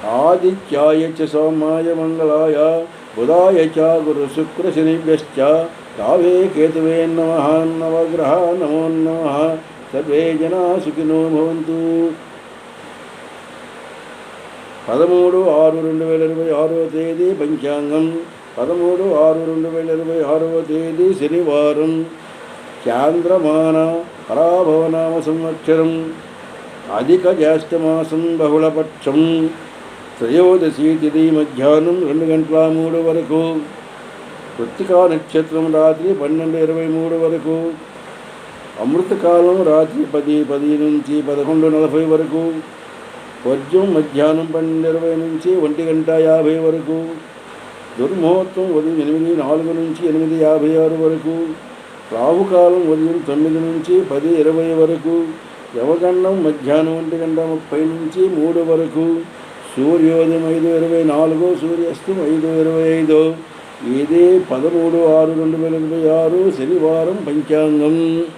ఆదిత్యాయ చ సోమాయ మంగళాయ బుధాయ చ గురుశుక్రశనిభ్యశ్చ రావే కేతువే నమః నవగ్రహ నమో నమః. సర్వే జనా సుఖినో భవంతు. 13/6/2026 తేదీ పంచాంగం. 13/6/2026 తేదీ శనివారం. చాంద్రమాన పరాభవనామ సంవత్సరం. అధిక జ్యేష్ఠమాసం బహుళపక్షం. త్రయోదశి తిథి మధ్యాహ్నం 2 గంటల 3 వరకు. కృత్తికా నక్షత్రం రాత్రి 12:23 వరకు. అమృతకాలం రాత్రి 10:10 నుంచి 11:40 వరకు. వర్జం మధ్యాహ్నం 12:20 నుంచి 1:50 వరకు. దుర్ముహూర్తం ఉదయం 8:04 నుంచి 8:56 వరకు. రాహుకాలం ఉదయం 9 నుంచి 10:20 వరకు. యమగండం మధ్యాహ్నం 1:30 నుంచి 3 వరకు. సూర్యోదయం 5:24, సూర్యాస్తం 5:25. ఇదే 13/6/2026 శనివారం పంచాంగం.